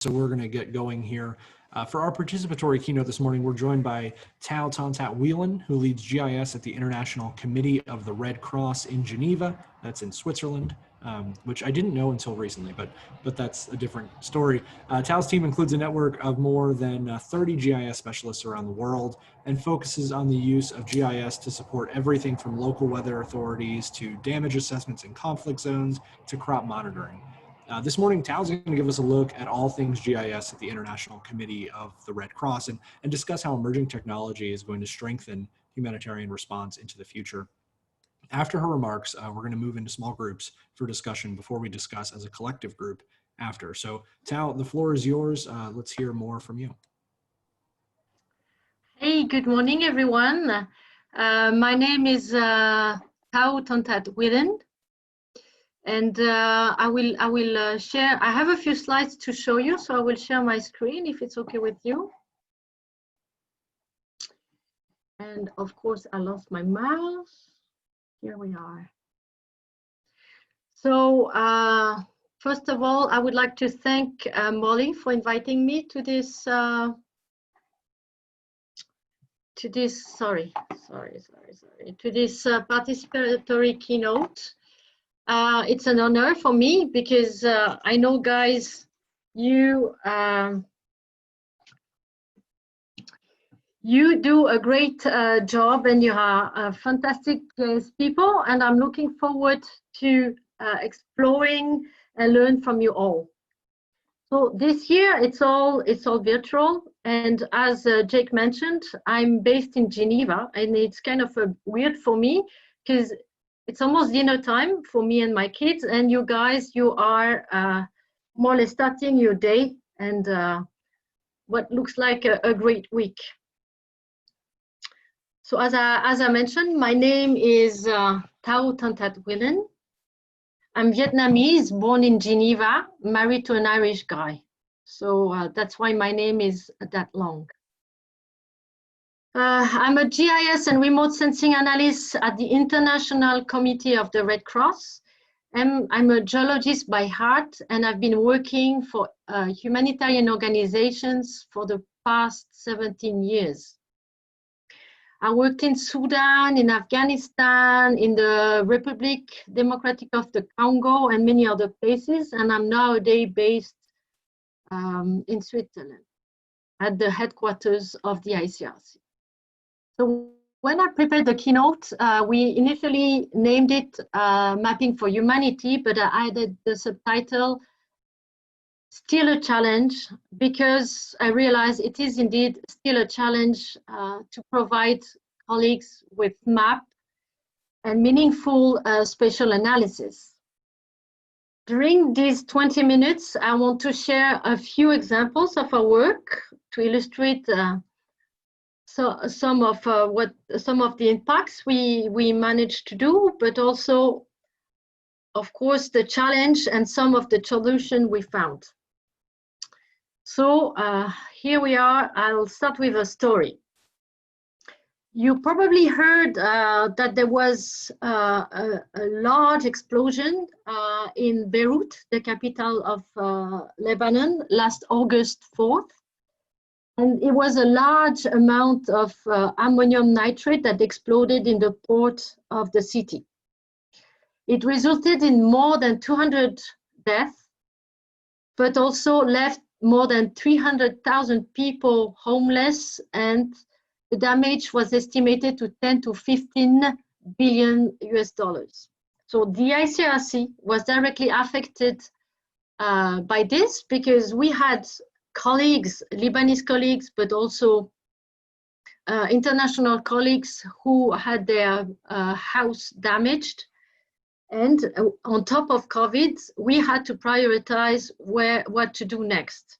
So we're going to get going here. For our participatory keynote this morning, we're joined by Thao Ton-That Whelan, who leads GIS at the International Committee of the Red Cross in Geneva. That's in Switzerland, which I didn't know until recently, but that's a different story. Tao's team includes a network of more than 30 GIS specialists around the world and focuses on the use of GIS to support everything from local weather authorities to damage assessments in conflict zones to crop monitoring. This morning, Tao's going to give us a look at all things GIS at the International Committee of the Red Cross and discuss how emerging technology is going to strengthen humanitarian response into the future. After her remarks, we're going to move into small groups for discussion before we discuss as a collective group after. So Thao, the floor is yours. Let's hear more from you. Hey, good morning, everyone. My name is Thao Ton-That Whelan. And I will share. I have a few slides to show you, so I will share my screen if it's okay with you. And of course, I lost my mouse. Here we are. So first of all, I would like to thank Molly for inviting me to this. To this participatory keynote. It's an honor for me because I know, guys, you do a great job and you are fantastic people, and I'm looking forward to exploring and learn from you all. So this year it's all virtual, and as Jake mentioned, I'm based in Geneva, and it's kind of weird for me because it's almost dinner time for me and my kids, and you guys, you are more or less starting your day and what looks like a great week. So as I mentioned, my name is Thao Ton-That Whelan. I'm Vietnamese, born in Geneva, married to an Irish guy. So that's why my name is that long. I'm a GIS and remote sensing analyst at the International Committee of the Red Cross. I'm a geologist by heart, and I've been working for humanitarian organizations for the past 17 years. I worked in Sudan, in Afghanistan, in the Republic Democratic of the Congo, and many other places, and I'm nowadays based in Switzerland at the headquarters of the ICRC. So when I prepared the keynote, we initially named it Mapping for Humanity, but I added the subtitle, Still a Challenge, because I realized it is indeed still a challenge to provide colleagues with map and meaningful spatial analysis. During these 20 minutes, I want to share a few examples of our work to illustrate some of the impacts we managed to do, but also, of course, the challenge and some of the solution we found. So here we are. I'll start with a story. You probably heard that there was a large explosion in Beirut, the capital of Lebanon, last August 4th. And it was a large amount of ammonium nitrate that exploded in the port of the city. It resulted in more than 200 deaths, but also left more than 300,000 people homeless, and the damage was estimated to 10 to 15 billion US dollars. So the ICRC was directly affected by this because we had colleagues, Lebanese colleagues, but also international colleagues who had their house damaged. And on top of COVID, we had to prioritize what to do next.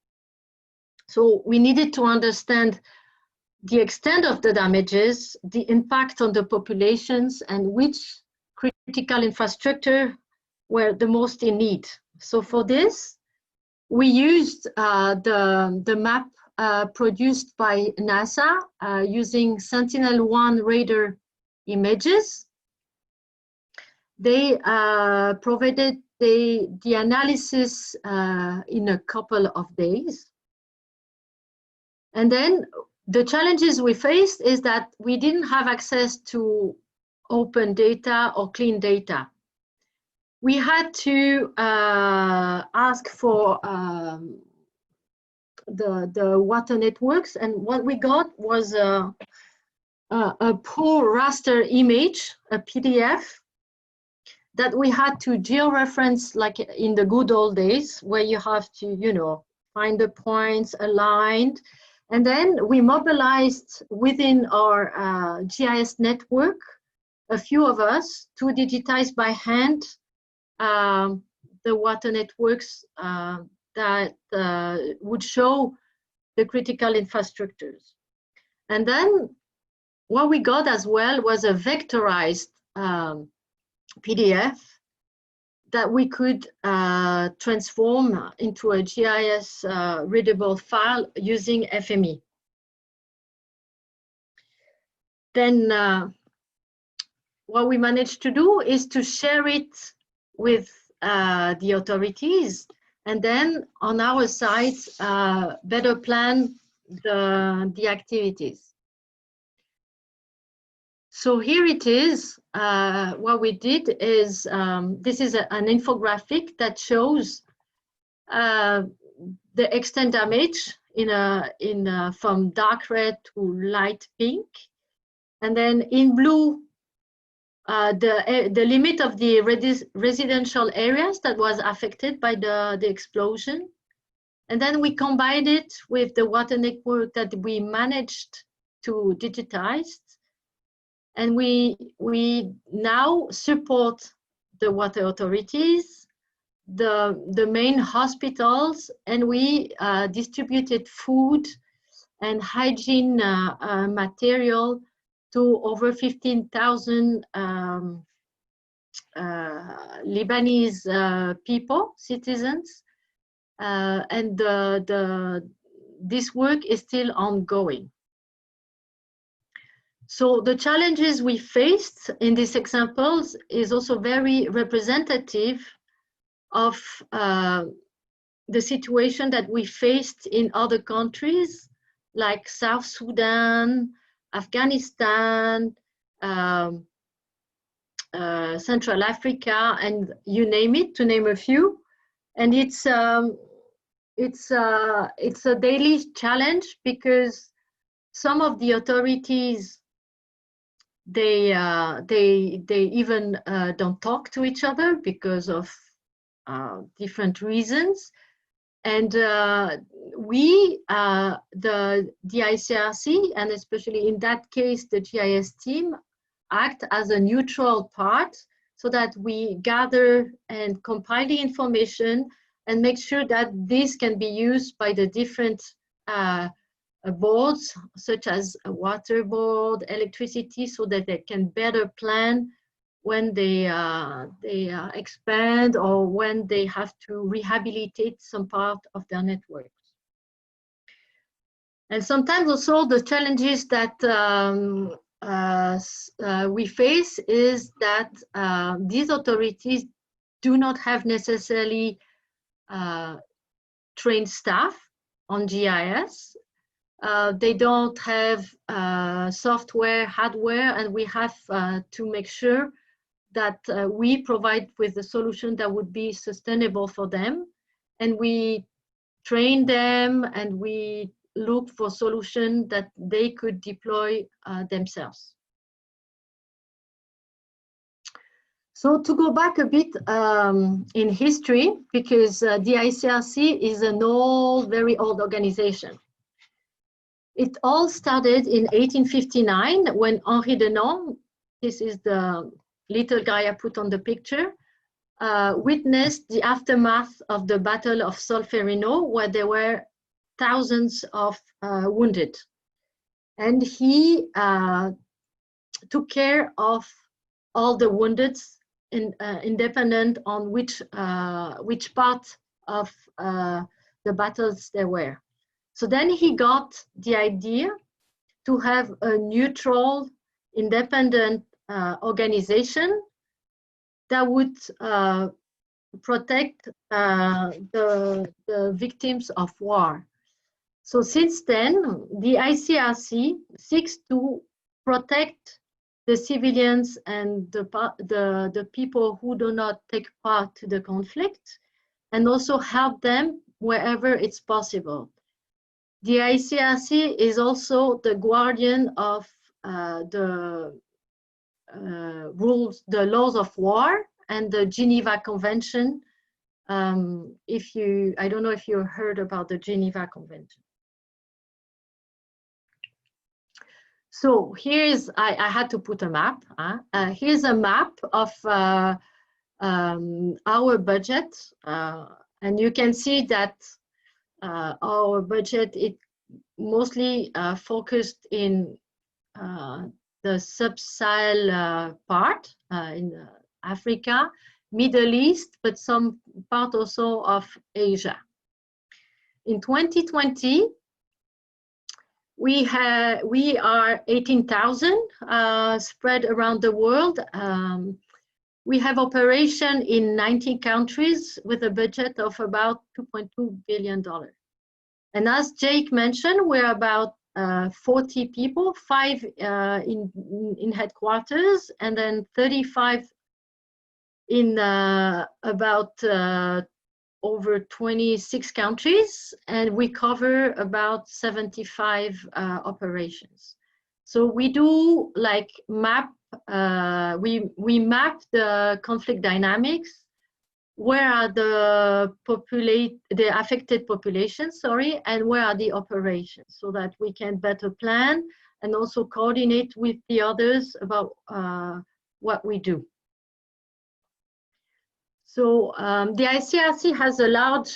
So we needed to understand the extent of the damages, the impact on the populations, and which critical infrastructure were the most in need. So for this, we used the map produced by NASA using Sentinel-1 radar images. They provided the analysis in a couple of days. And then the challenges we faced is that we didn't have access to open data or clean data. We had to ask for the water networks, and what we got was a poor raster image, a PDF, that we had to georeference like in the good old days, where you have to, you know, find the points aligned. And then we mobilized within our GIS network, a few of us, to digitize by hand the water networks that would show the critical infrastructures. And then what we got as well was a vectorized PDF that we could transform into a GIS readable file using FME. Then what we managed to do is to share it with the authorities, and then on our side, better plan the activities. So here it is. What we did is, this is an infographic that shows the extent damage from dark red to light pink. And then in blue, the limit of the residential areas that was affected by the explosion. And then we combined it with the water network that we managed to digitize. And we now support the water authorities, the main hospitals, and we distributed food and hygiene material to over 15,000 Lebanese people, citizens, and this work is still ongoing. So the challenges we faced in these examples is also very representative of the situation that we faced in other countries like South Sudan, Afghanistan, Central Africa, and you name it, to name a few. And it's a daily challenge, because some of the authorities, they even don't talk to each other because of different reasons. And we, the ICRC, and especially in that case, the GIS team, act as a neutral part, so that we gather and compile the information and make sure that this can be used by the different boards, such as a water board, electricity, so that they can better plan when they expand or when they have to rehabilitate some part of their networks. And sometimes also the challenges that we face is that these authorities do not have necessarily trained staff on GIS. They don't have software, hardware, and we have to make sure that we provide with a solution that would be sustainable for them. And we train them, and we look for solutions that they could deploy themselves. So to go back a bit in history, because the ICRC is an old, very old organization. It all started in 1859 when Henri Dunant, this is the little guy I put on the picture, witnessed the aftermath of the Battle of Solferino, where there were thousands of wounded. And he took care of all the wounded, independent on which part of the battles there were. So then he got the idea to have a neutral, independent organization that would protect the victims of war. So since then, the ICRC seeks to protect the civilians and the people who do not take part to the conflict, and also help them wherever it's possible. The ICRC is also the guardian of the rules, the laws of war, and the Geneva Convention. I don't know if you heard about the Geneva Convention. So here's, I had to put a map. Here's a map of our budget, and you can see that our budget is mostly focused in the sub-Sahel part in Africa, Middle East, but some part also of Asia. In 2020, we are 18,000 spread around the world. We have operation in 19 countries with a budget of about $2.2 billion. And as Jake mentioned, we're about 40 people, 5 in headquarters, and then 35 in about over 26 countries, and we cover about 75 operations. So we do like map, we map the conflict dynamics. Where are the affected populations, sorry, and where are the operations, so that we can better plan and also coordinate with the others about what we do. So the ICRC has a large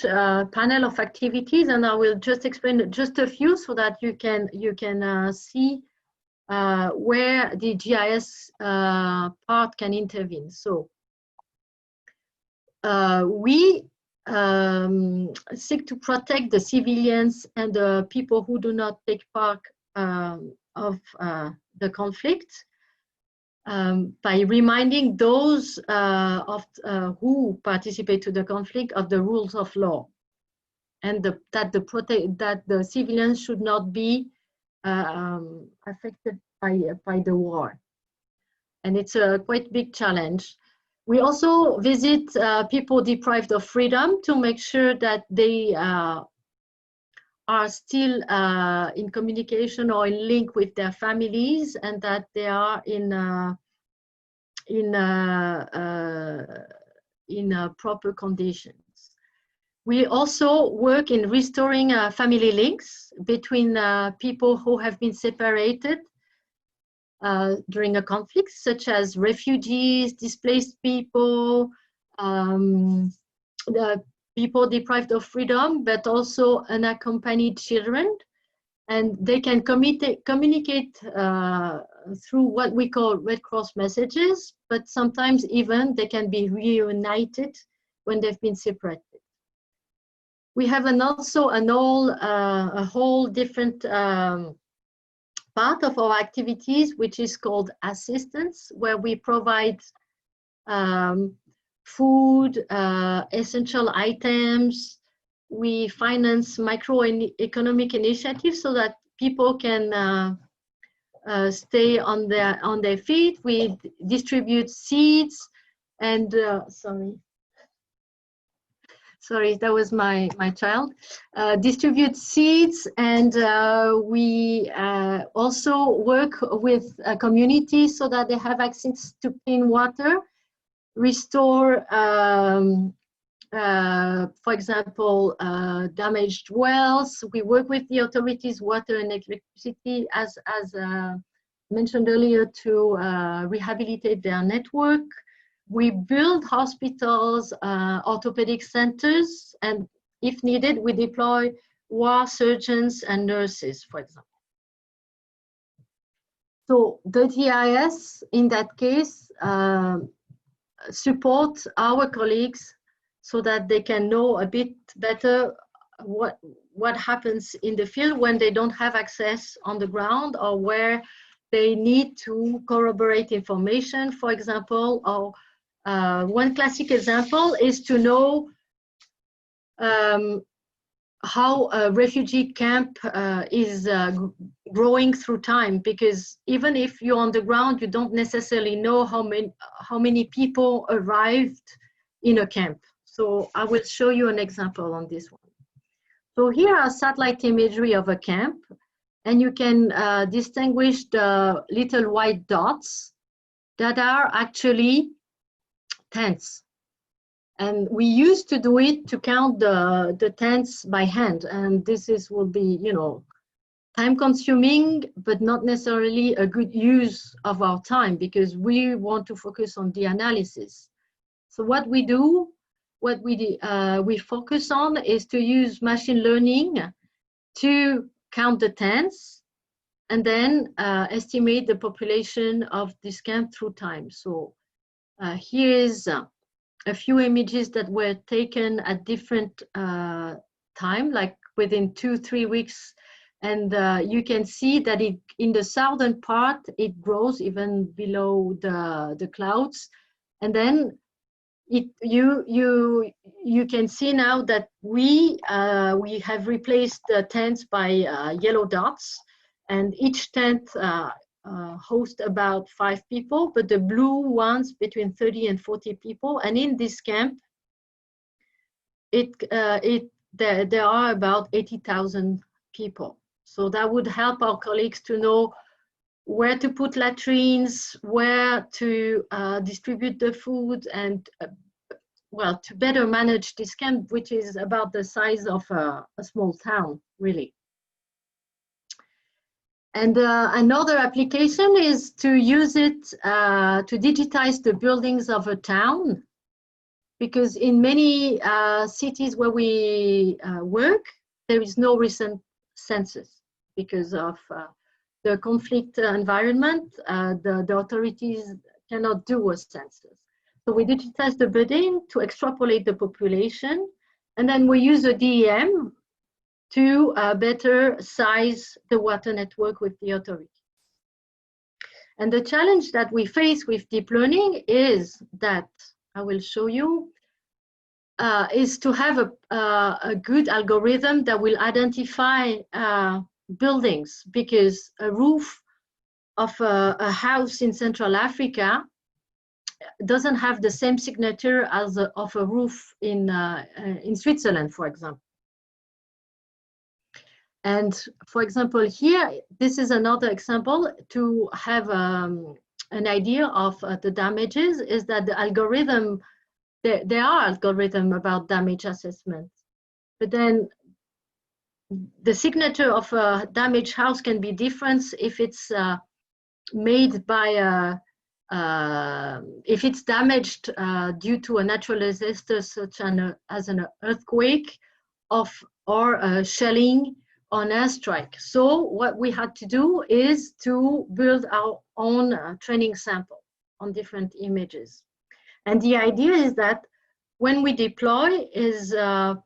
panel of activities, and I will just explain just a few so that you can see where the GIS part can intervene. So we seek to protect the civilians and the people who do not take part of the conflict by reminding those who participate to the conflict of the rules of law, and that the civilians should not be affected by the war. And it's a quite big challenge. We also visit people deprived of freedom to make sure that they are still in communication or in link with their families, and that they are in proper conditions. We also work in restoring family links between people who have been separated during a conflict, such as refugees, displaced people, the people deprived of freedom, but also unaccompanied children. And they can communicate through what we call Red Cross messages, but sometimes even they can be reunited when they've been separated. We have also a whole different part of our activities, which is called assistance, where we provide food, essential items. We finance microeconomic initiatives so that people can stay on their feet. We distribute seeds and sorry, that was my child. Distribute seeds, and we also work with communities so that they have access to clean water, restore, for example, damaged wells. We work with the authorities, water and electricity, as mentioned earlier, to rehabilitate their network. We build hospitals, orthopedic centers, and if needed, we deploy war surgeons and nurses, for example. So the GIS, in that case, support our colleagues so that they can know a bit better what happens in the field when they don't have access on the ground, or where they need to corroborate information, for example, or One classic example is to know how a refugee camp is growing through time, because even if you're on the ground, you don't necessarily know how many people arrived in a camp. So I will show you an example on this one. So here are satellite imagery of a camp, and you can distinguish the little white dots that are actually tents. And we used to do it to count the tents by hand. And this will be, time consuming, but not necessarily a good use of our time, because we want to focus on the analysis. So what we do, we focus on is to use machine learning to count the tents and then estimate the population of this camp through time. So here is a few images that were taken at different time, like within 2-3 weeks. And you can see that in the southern part, it grows even below the clouds. And then you can see now that we have replaced the tents by yellow dots, and each tent host about 5 people, but the blue ones between 30 and 40 people. And in this camp, there are about 80,000 people. So that would help our colleagues to know where to put latrines, where to distribute the food, and well, to better manage this camp, which is about the size of a small town, really. And another application is to use it to digitize the buildings of a town, because in many cities where we work, there is no recent census because of the conflict environment. The authorities cannot do a census. So we digitize the building to extrapolate the population, and then we use a DEM to better size the water network with the authority. And the challenge that we face with deep learning is that, I will show you, is to have a good algorithm that will identify buildings, because a roof of a house in Central Africa doesn't have the same signature as of a roof in Switzerland, for example. And for example, here, this is another example to have an idea of the damages, is that the algorithm, there are algorithms about damage assessment, but then the signature of a damaged house can be different if it's made by if it's damaged due to a natural disaster such as an earthquake or shelling on airstrike. So what we had to do is to build our own training sample on different images. And the idea is that when we deploy is to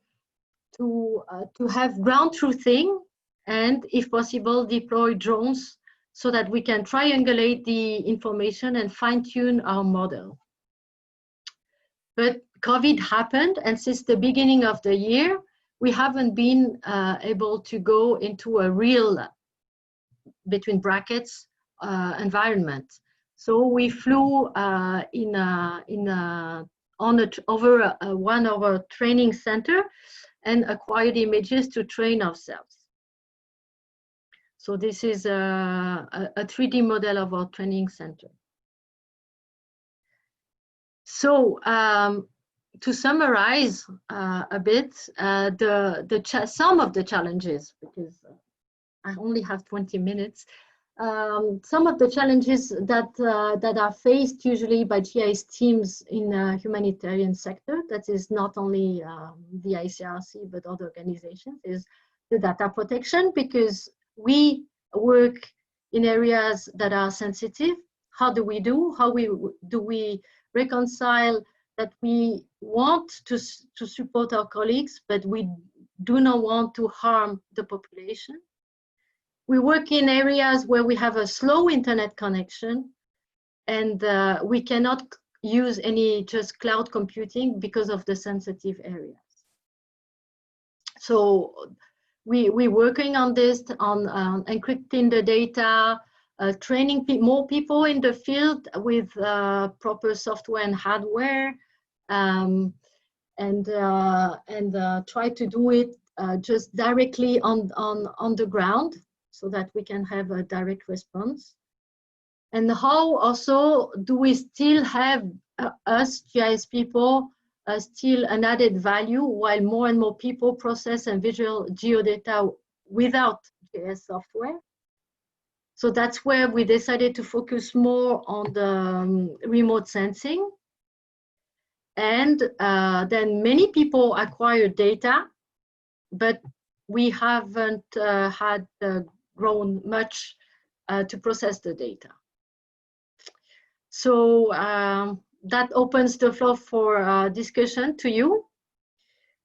have ground truthing, and if possible, deploy drones so that we can triangulate the information and fine-tune our model. But COVID happened, and since the beginning of the year, we haven't been able to go into a real, between brackets, environment. So we flew over one of our training center and acquired images to train ourselves. So this is a 3D model of our training center. So to summarize a bit, some of the challenges, because I only have 20 minutes, some of the challenges that are faced usually by GIS teams in the humanitarian sector, that is not only the ICRC but other organizations, is the data protection, because we work in areas that are sensitive. How do we reconcile that we want to support our colleagues, but we do not want to harm the population? We work in areas where we have a slow internet connection, and we cannot use any just cloud computing because of the sensitive areas. So we're working on this, on encrypting the data, training more people in the field with proper software and hardware, and try to do it just directly on the ground so that we can have a direct response. And how also do we still have us GIS people still an added value while more and more people process and visual geodata without GIS software? So that's where we decided to focus more on the remote sensing. And then many people acquire data, but we haven't had grown much to process the data. So that opens the floor for discussion to you.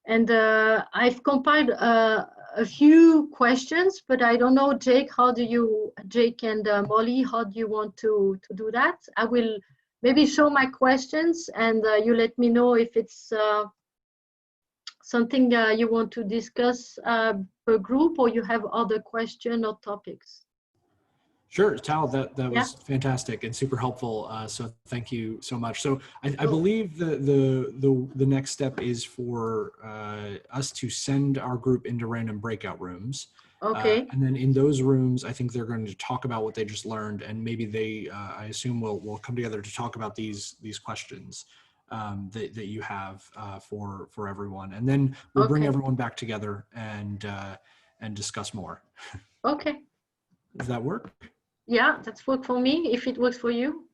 And I've compiled a few questions, but I don't know, Jake, Jake and Molly, how do you want to do that? I will maybe show my questions and you let me know if it's something you want to discuss per group, or you have other questions or topics. Sure, Thao, that was fantastic and super helpful. So thank you so much. So I believe the next step is for us to send our group into random breakout rooms. Okay. And then in those rooms, I think they're going to talk about what they just learned, and maybe they, I assume, will come together to talk about these questions that you have for everyone, and then we'll bring everyone back together and discuss more. Okay. Does that work? Yeah, that's work for me, if it works for you.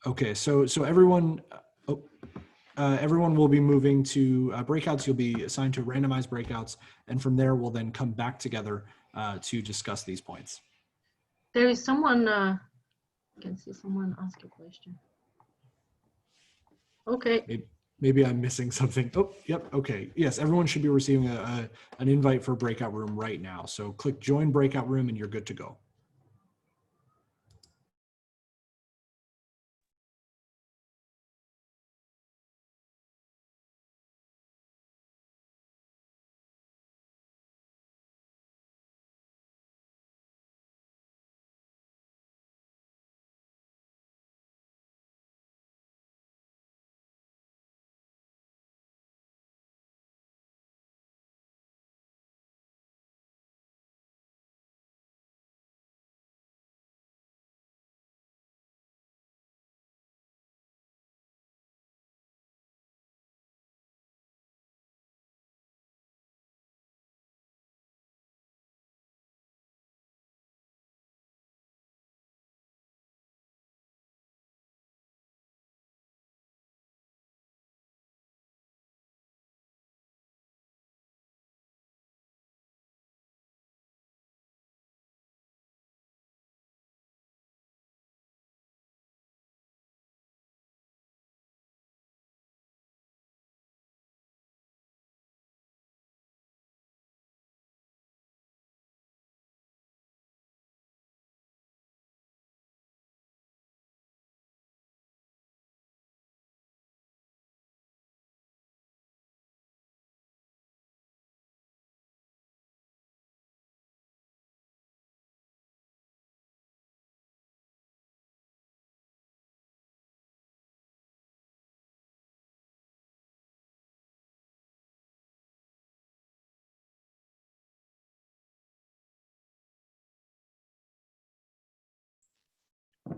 Okay, so everyone, everyone will be moving to breakouts. You'll be assigned to randomized breakouts, and from there we'll then come back together to discuss these points. There is someone, I can see someone ask a question. Okay. Maybe I'm missing something. Oh, yep, okay. Yes, everyone should be receiving an invite for breakout room right now. So click join breakout room and you're good to go.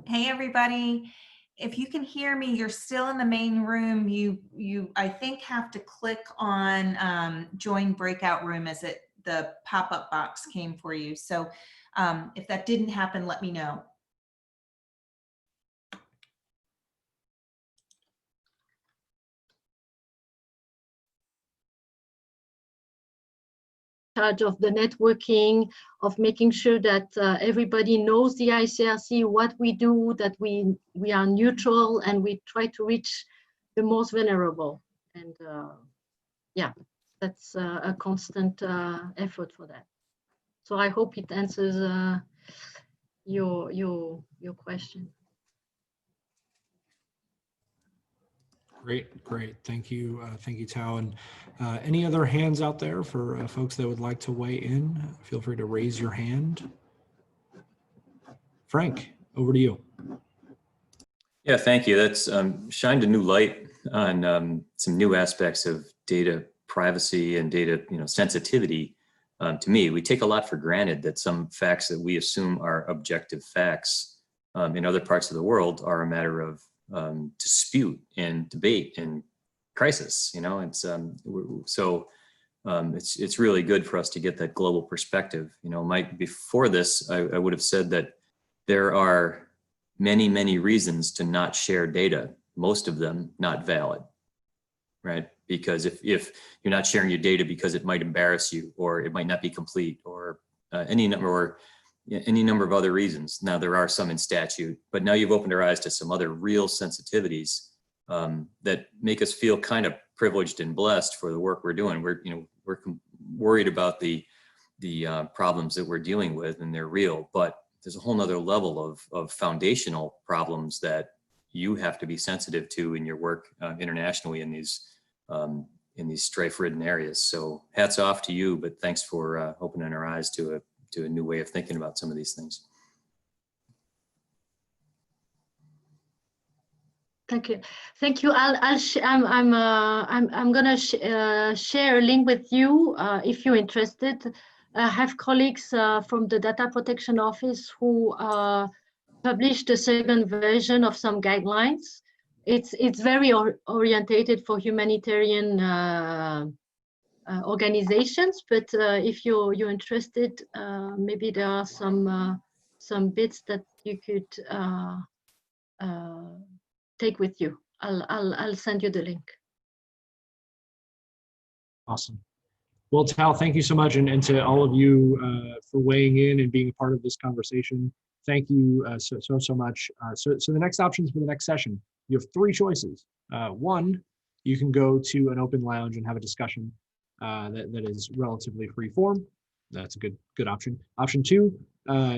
Hey everybody, if you can hear me, you're still in the main room. You I think have to click on join breakout room as the pop-up box came for you. So if that didn't happen, let me know. Charge of the networking, of making sure that everybody knows the ICRC, what we do, that we are neutral, and we try to reach the most vulnerable. And yeah, that's a constant effort for that. So I hope it answers your question. Great. Thank you, Thao. And any other hands out there for folks that would like to weigh in? Feel free to raise your hand. Frank, over to you. Yeah, thank you. That's shined a new light on some new aspects of data privacy and data, sensitivity. To me, we take a lot for granted that some facts that we assume are objective facts in other parts of the world are a matter of dispute and debate and crisis. It's really good for us to get that global perspective. Before this, I would have said that there are many reasons to not share data, most of them not valid, right? Because if you're not sharing your data because it might embarrass you, or it might not be complete, or any number of other reasons. Now, there are some in statute, but now you've opened our eyes to some other real sensitivities that make us feel kind of privileged and blessed for the work we're doing. We're worried about the problems that we're dealing with, and they're real, but there's a whole nother level of foundational problems that you have to be sensitive to in your work internationally in these strife-ridden areas. So hats off to you, but thanks for opening our eyes to a new way of thinking about some of these things. Thank you. I'm gonna share a link with you if you're interested. I have colleagues from the Data Protection Office who published a second version of some guidelines. It's very orientated for humanitarian organizations, but if you're interested, maybe there are some bits that you could take with you. I'll send you the link. Awesome. Well, Thao, thank you so much, and to all of you for weighing in and being a part of this conversation. Thank you so much. So the next options for the next session, you have three choices. One, you can go to an open lounge and have a discussion that is relatively free form. That's a good option. Option two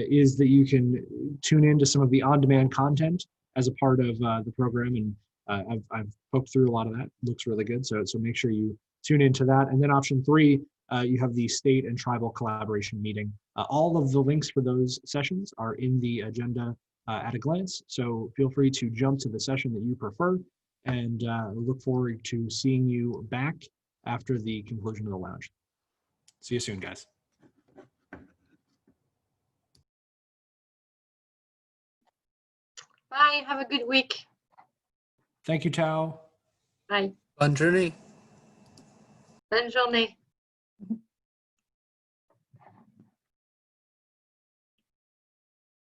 is that you can tune into some of the on-demand content as a part of the program, and I've poked through a lot of that. Looks really good. So make sure you tune into that. And then option three, you have the state and tribal collaboration meeting. All of the links for those sessions are in the agenda at a glance. So feel free to jump to the session that you prefer, and look forward to seeing you back after the conclusion of the lounge. See you soon, guys. Bye. Have a good week. Thank you, Thao. Bye. Bonne journée. Bonne journée.